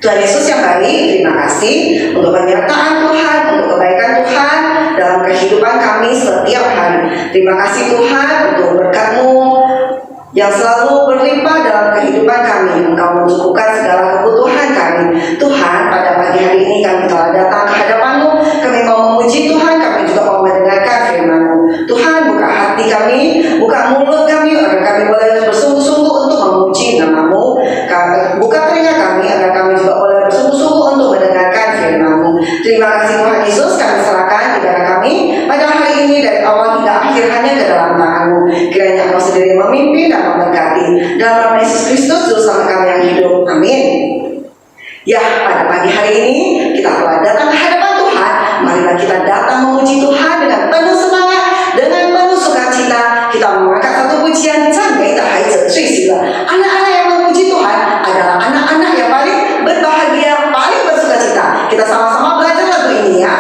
Tuhan Yesus yang baik, terima kasih untuk penyertaan Tuhan, untuk kebaikan Tuhan dalam kehidupan kami setiap hari. Terima kasih Tuhan untuk berkat-Mu yang selalu berlimpah dalam kehidupan kami. Engkau mencukupkan segala kebutuhan kami. Tuhan, pada pagi hari ini kami telah datang ke hadapan-Mu. Kami mau memuji Tuhan, kami juga mau mendengarkan firman-Mu. Tuhan, buka hati kami, buka mulut kami, agar kami boleh bersungguh-sungguh untuk memuji nama-Mu. Buka telinga kami, agar kami juga boleh bersungguh-sungguh untuk mendengarkan firman-Mu. Terima kasih Tuhan Yesus, kami serahkan ibadah kami pada hari ini dari awal hingga akhir hanya ke dalam tangan-Mu. Kiranya Engkau sendiri memimpin dan memberkati. Dalam nama Yesus Kristus, Juru Selamat kami yang hidup. Amin. Ya, pada pagi hari ini kita telah datang ke hadapan Tuhan. Marilah kita datang memuji Tuhan dengan penuh semangat, dengan penuh sukacita. Kita mengangkat satu pujian, Canggih Tahai Zecui Sila. Anak-anak yang memuji Tuhan adalah anak-anak yang paling berbahagia, paling bersukacita. Kita sama-sama belajar lagu ini ya.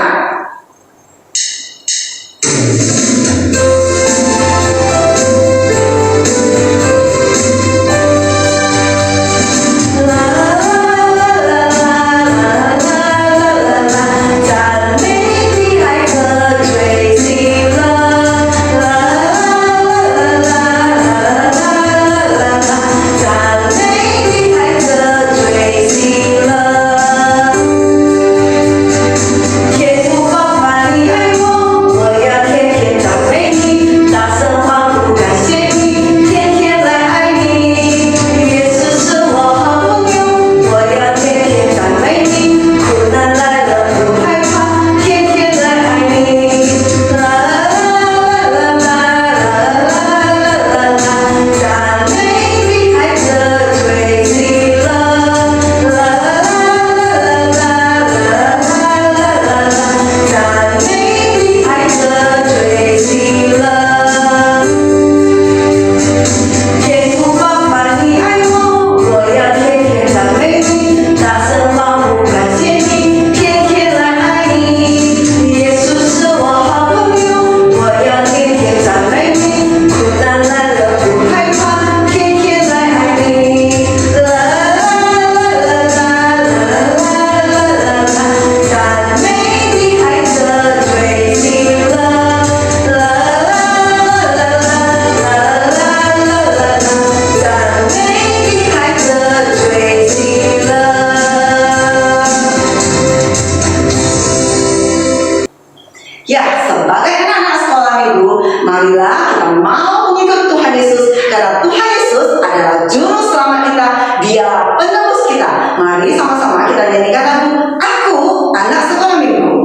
Ya, sebagai anak-anak sekolah minggu, marilah kita mau mengikut Tuhan Yesus, karena Tuhan Yesus adalah Juru Selamat kita, Dia penebus kita. Mari sama-sama kita nyanyikan lagu Aku Anak Sekolah Minggu.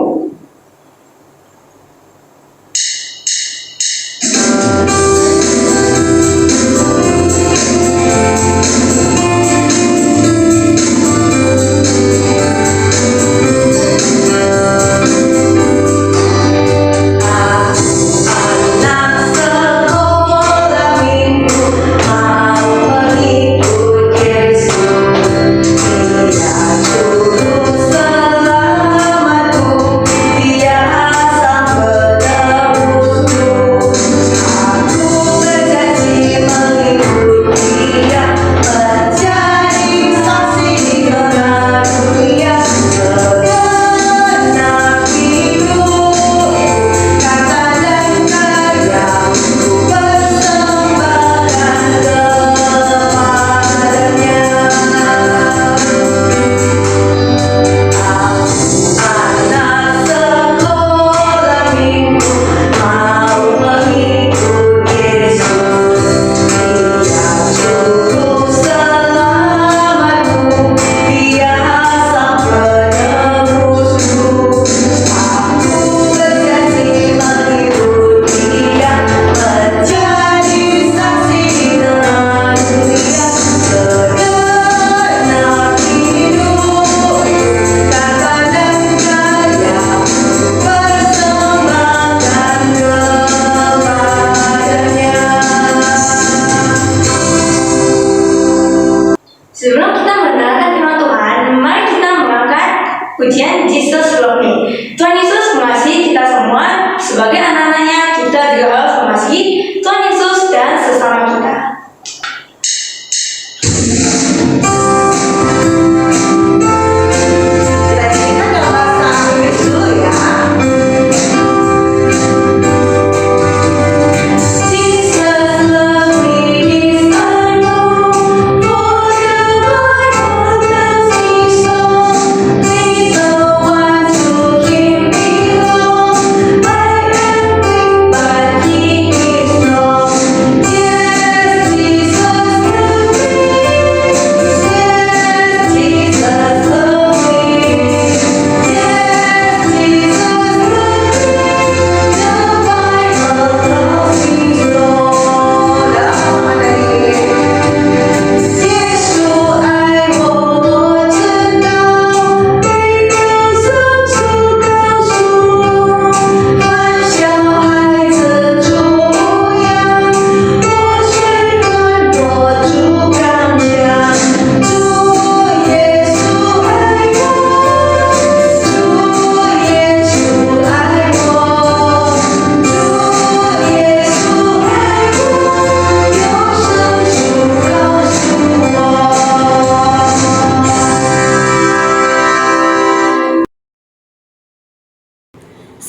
Sebelum kita mendengarkan firman Tuhan, mari kita mengangkat pujian Jesus Love Me. Tuhan Yesus mengasihi kita semua. Sebagai anak-anaknya, kita juga harus mengasihi Tuhan Yesus dan sesama kita.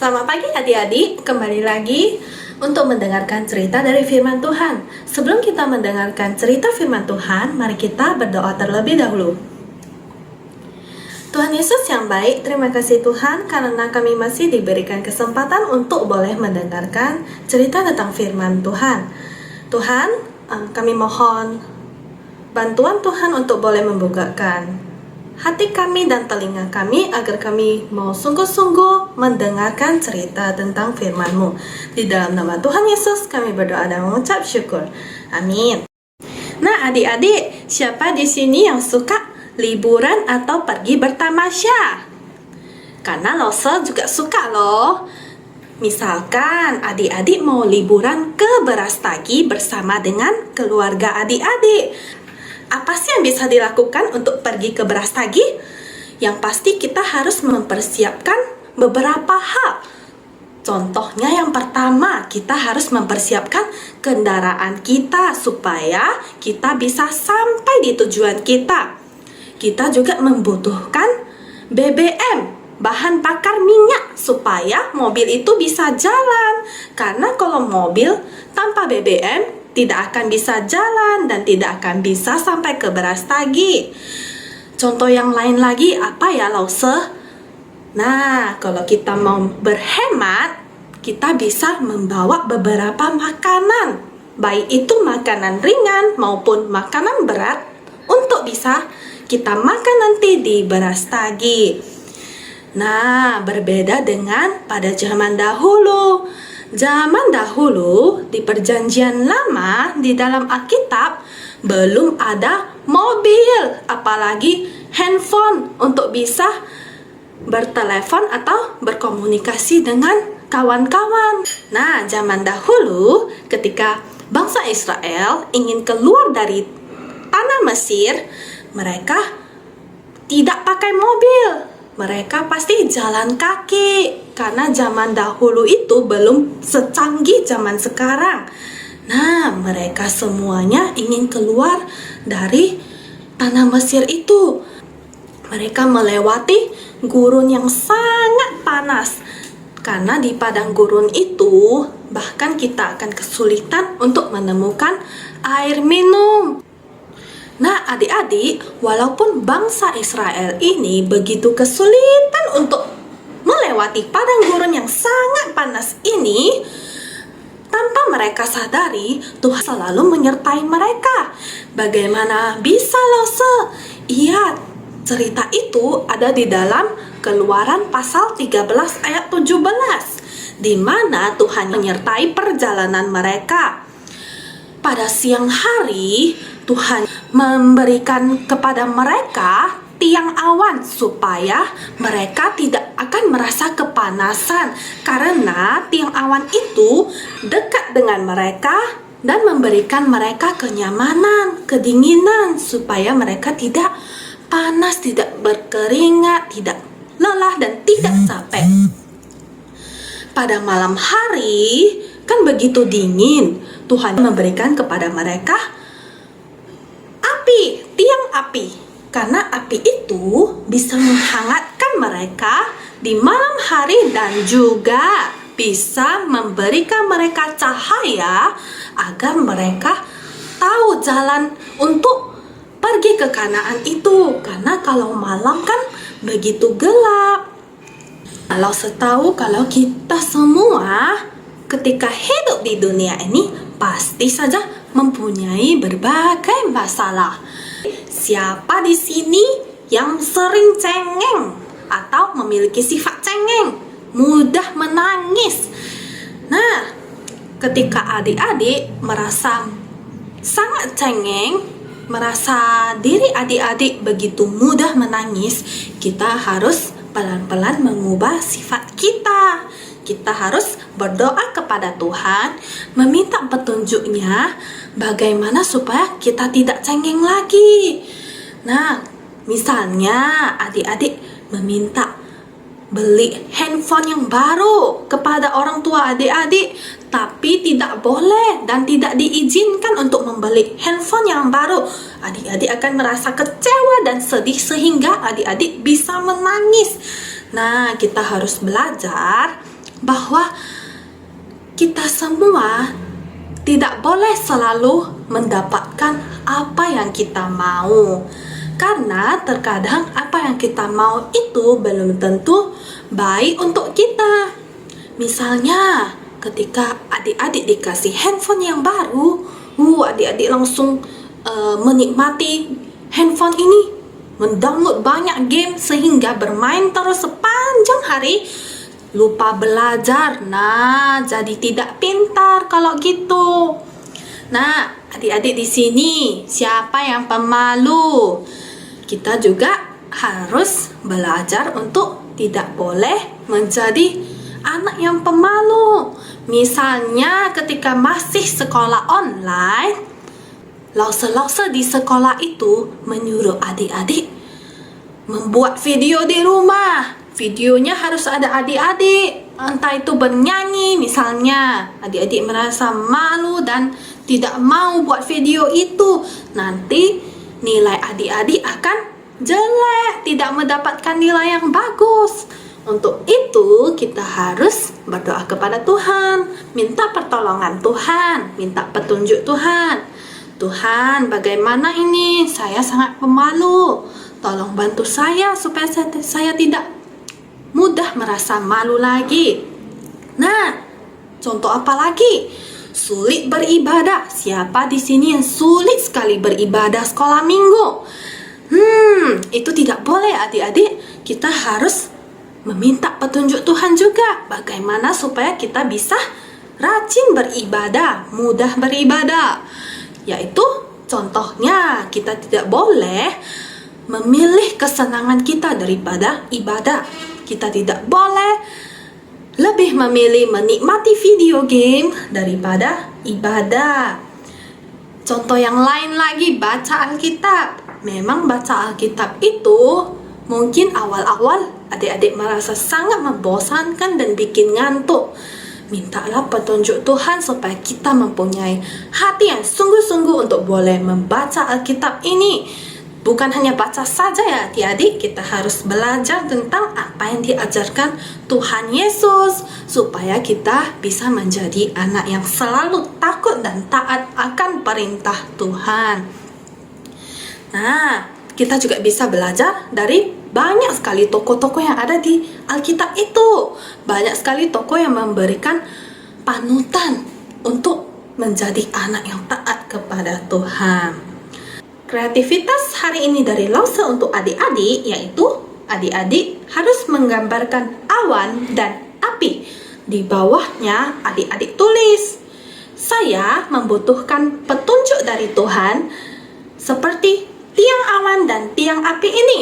Selamat pagi adik-adik, kembali lagi untuk mendengarkan cerita dari firman Tuhan. Sebelum kita mendengarkan cerita firman Tuhan, mari kita berdoa terlebih dahulu. Tuhan Yesus yang baik, terima kasih Tuhan karena kami masih diberikan kesempatan untuk boleh mendengarkan cerita tentang firman Tuhan. Tuhan, kami mohon bantuan Tuhan untuk boleh membukakan hati kami dan telinga kami agar kami mau sungguh-sungguh mendengarkan cerita tentang firman-Mu. Di dalam nama Tuhan Yesus kami berdoa dan mengucap syukur. Amin. Nah, adik-adik, siapa di sini yang suka liburan atau pergi bertamasya? Karena Lose juga suka loh. Misalkan adik-adik mau liburan ke Brastagi bersama dengan keluarga adik-adik. Apa sih yang bisa dilakukan untuk pergi ke Brastagi? Yang pasti kita harus mempersiapkan beberapa hal. Contohnya yang pertama, kita harus mempersiapkan kendaraan kita supaya kita bisa sampai di tujuan kita. Kita juga membutuhkan BBM, bahan bakar minyak, supaya mobil itu bisa jalan. Karena kalau mobil tanpa BBM tidak akan bisa jalan dan tidak akan bisa sampai ke Brastagi. Contoh yang lain lagi apa ya, Lause? Nah, kalau kita mau berhemat, kita bisa membawa beberapa makanan, baik itu makanan ringan maupun makanan berat, untuk bisa kita makan nanti di Brastagi. Nah, berbeda dengan pada zaman dahulu. Zaman dahulu, di perjanjian lama, di dalam Alkitab, belum ada mobil, apalagi handphone untuk bisa bertelepon atau berkomunikasi dengan kawan-kawan. Nah, zaman dahulu, ketika bangsa Israel ingin keluar dari tanah Mesir, mereka tidak pakai mobil. Mereka pasti jalan kaki, karena zaman dahulu itu belum secanggih zaman sekarang. Nah, mereka semuanya ingin keluar dari tanah Mesir itu. Mereka melewati gurun yang sangat panas. Karena di padang gurun itu, bahkan kita akan kesulitan untuk menemukan air minum. Nah, adik-adik, walaupun bangsa Israel ini begitu kesulitan untuk melewati padang gurun yang sangat panas ini, tanpa mereka sadari, Tuhan selalu menyertai mereka. Bagaimana bisa, Lose? Iya, cerita itu ada di dalam Keluaran pasal 13 ayat 17, di mana Tuhan menyertai perjalanan mereka. Pada siang hari, Tuhan memberikan kepada mereka tiang awan supaya mereka tidak akan merasa kepanasan, karena tiang awan itu dekat dengan mereka dan memberikan mereka kenyamanan, kedinginan, supaya mereka tidak panas, tidak berkeringat, tidak lelah, dan tidak capek. Pada malam hari, kan begitu dingin, Tuhan memberikan kepada mereka api, tiang api. Karena api itu bisa menghangatkan mereka di malam hari dan juga bisa memberikan mereka cahaya agar mereka tahu jalan untuk pergi ke Kanaan itu. Karena kalau malam kan begitu gelap. Kalau setahu kalau kita semua ketika hidup di dunia ini pasti saja mempunyai berbagai masalah. Siapa di sini yang sering cengeng atau memiliki sifat cengeng, mudah menangis? Nah, ketika adik-adik merasa sangat cengeng, merasa diri adik-adik begitu mudah menangis, kita harus pelan-pelan mengubah sifat kita. Kita harus berdoa kepada Tuhan, meminta petunjuknya bagaimana supaya kita tidak cengeng lagi. Nah, misalnya adik-adik meminta beli handphone yang baru kepada orang tua adik-adik, tapi tidak boleh dan tidak diizinkan untuk membeli handphone yang baru. Adik-adik akan merasa kecewa dan sedih sehingga adik-adik bisa menangis. Nah, kita harus belajar bahwa kita semua tidak boleh selalu mendapatkan apa yang kita mau. Karena terkadang apa yang kita mau itu belum tentu baik untuk kita. Misalnya ketika adik-adik dikasih handphone yang baru, adik-adik langsung menikmati handphone ini, mendownload banyak game sehingga bermain terus sepanjang hari, lupa belajar. Nah, jadi tidak pintar kalau gitu. Nah, adik-adik di sini, siapa yang pemalu? Kita juga harus belajar untuk tidak boleh menjadi anak yang pemalu. Misalnya ketika masih sekolah online, lause-lause di sekolah itu menyuruh adik-adik membuat video di rumah. Videonya harus ada adik-adik, entah itu bernyanyi misalnya. Adik-adik merasa malu dan tidak mau buat video itu. Nanti nilai adik-adik akan jelek, tidak mendapatkan nilai yang bagus. Untuk itu kita harus berdoa kepada Tuhan, minta pertolongan Tuhan, minta petunjuk Tuhan. Tuhan, bagaimana ini? Saya sangat pemalu. Tolong bantu saya supaya saya tidak mudah merasa malu lagi. Nah, contoh apa lagi? Sulit beribadah. Siapa di sini yang sulit sekali beribadah sekolah minggu? Itu tidak boleh adik-adik. Kita harus meminta petunjuk Tuhan juga. Bagaimana supaya kita bisa rajin beribadah, mudah beribadah. Yaitu contohnya kita tidak boleh memilih kesenangan kita daripada ibadah. Kita tidak boleh lebih memilih menikmati video game daripada ibadah. Contoh yang lain lagi, baca Alkitab. Memang baca Alkitab itu mungkin awal-awal adik-adik merasa sangat membosankan dan bikin ngantuk. Mintalah petunjuk Tuhan supaya kita mempunyai hati yang sungguh-sungguh untuk boleh membaca Alkitab ini. Bukan hanya baca saja ya adik-adik, kita harus belajar tentang apa yang diajarkan Tuhan Yesus supaya kita bisa menjadi anak yang selalu takut dan taat akan perintah Tuhan. Nah, kita juga bisa belajar dari banyak sekali tokoh-tokoh yang ada di Alkitab itu. Banyak sekali tokoh yang memberikan panutan untuk menjadi anak yang taat kepada Tuhan. Kreativitas hari ini dari Lause untuk adik-adik yaitu adik-adik harus menggambarkan awan dan api. Di bawahnya adik-adik tulis, saya membutuhkan petunjuk dari Tuhan seperti tiang awan dan tiang api ini.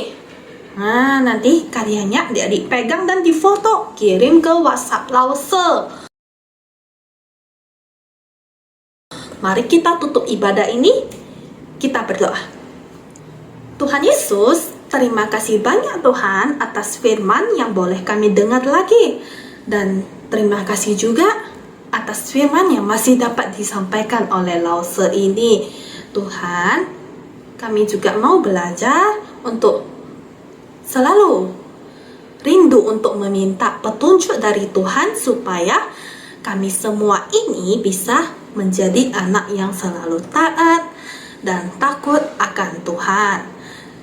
Nah, nanti karyanya adik-adik pegang dan difoto, kirim ke WhatsApp Lause. Mari kita tutup ibadah ini. Kita berdoa. Tuhan Yesus, terima kasih banyak Tuhan atas firman yang boleh kami dengar lagi. Dan terima kasih juga atas firman yang masih dapat disampaikan oleh Lause ini. Tuhan, kami juga mau belajar untuk selalu rindu untuk meminta petunjuk dari Tuhan supaya kami semua ini bisa menjadi anak yang selalu taat dan takut akan Tuhan.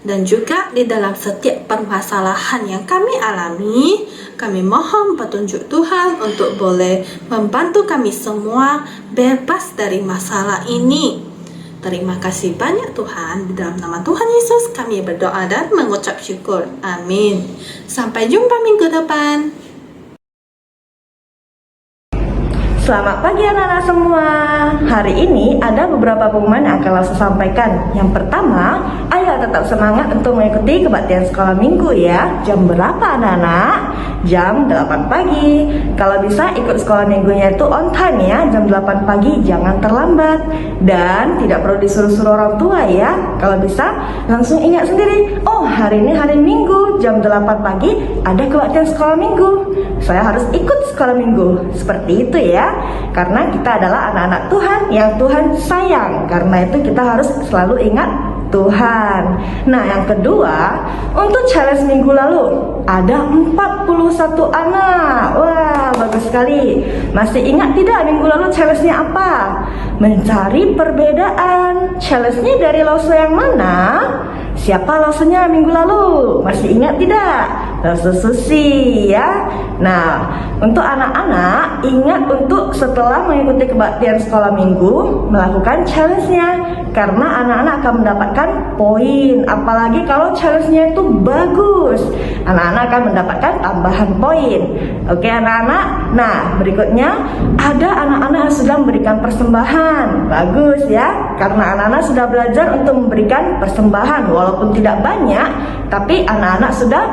Dan juga di dalam setiap permasalahan yang kami alami, kami mohon petunjuk Tuhan untuk boleh membantu kami semua bebas dari masalah ini. Terima kasih banyak Tuhan. Di dalam nama Tuhan Yesus kami berdoa dan mengucap syukur. Amin. Sampai jumpa minggu depan. Selamat pagi anak-anak semua. Hari ini ada beberapa pengumuman yang akan langsung sampaikan. Yang pertama, ayo tetap semangat untuk mengikuti kebaktian sekolah minggu ya. Jam berapa anak-anak? Jam 8 pagi. Kalau bisa ikut sekolah minggunya itu on time ya. Jam 8 pagi, jangan terlambat. Dan tidak perlu disuruh-suruh orang tua ya. Kalau bisa langsung ingat sendiri, oh hari ini hari Minggu, jam 8 pagi ada kebaktian sekolah minggu. Saya harus ikut sekolah minggu. Seperti itu ya. Karena kita adalah anak-anak Tuhan yang Tuhan sayang. Karena itu kita harus selalu ingat Tuhan. Nah, yang kedua, untuk challenge minggu lalu ada 41 anak. Wah, bagus sekali. Masih ingat tidak minggu lalu challenge-nya apa? Mencari perbedaan. Challenge-nya dari Lause yang mana? Siapa Lausenya minggu lalu? Masih ingat tidak? Lause Susi ya. Nah, untuk anak-anak ingat untuk setelah mengikuti kebaktian sekolah minggu melakukan challenge-nya, karena anak-anak akan mendapatkan poin. Apalagi kalau challenge-nya itu bagus, anak-anak akan mendapatkan tambahan poin. Oke anak-anak. Nah, berikutnya ada anak-anak yang sudah memberikan persembahan. Bagus ya, karena anak-anak sudah belajar untuk memberikan persembahan. Walaupun tidak banyak, tapi anak-anak sudah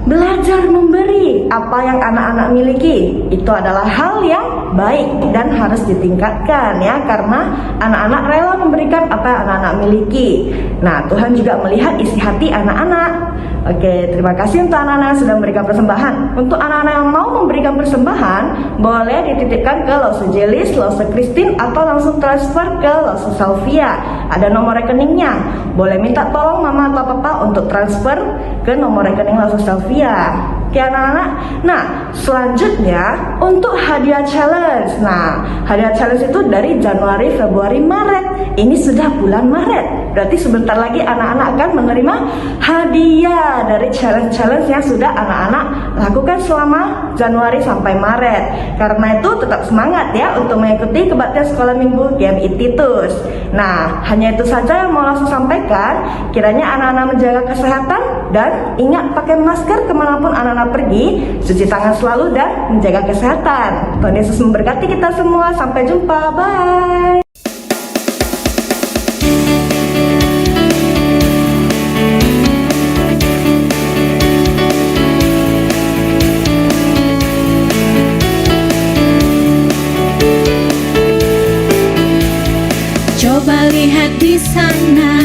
belajar memberi apa yang anak-anak miliki. Itu adalah hal yang baik dan harus ditingkatkan ya, karena anak-anak rela memberikan apa yang anak-anak miliki. Nah, Tuhan juga melihat isi hati anak-anak. Oke, terima kasih untuk anak-anak yang sudah memberikan persembahan. Untuk anak-anak yang mau memberikan persembahan, boleh dititipkan ke Lause Jelis, Lause Christine, atau langsung transfer ke Lause Salvia. Ada nomor rekeningnya. Boleh minta tolong mama atau papa untuk transfer ke nomor rekening Lause Salvia. Oke anak-anak. Nah, selanjutnya untuk hadiah challenge. Nah, hadiah challenge itu dari Januari, Februari, Maret. Ini sudah bulan Maret. Berarti sebentar lagi anak-anak akan menerima hadiah dari challenge-challenge yang sudah anak-anak lakukan selama Januari sampai Maret. Karena itu tetap semangat ya untuk mengikuti kebaktian sekolah minggu GMI Titus. Nah, hanya itu saja yang mau langsung sampaikan. Kiranya anak-anak menjaga kesehatan dan ingat pakai masker kemanapun anak-anak pergi, cuci tangan selalu dan menjaga kesehatan. Tuhan Yesus memberkati kita semua. Sampai jumpa. Bye. Coba lihat di sana,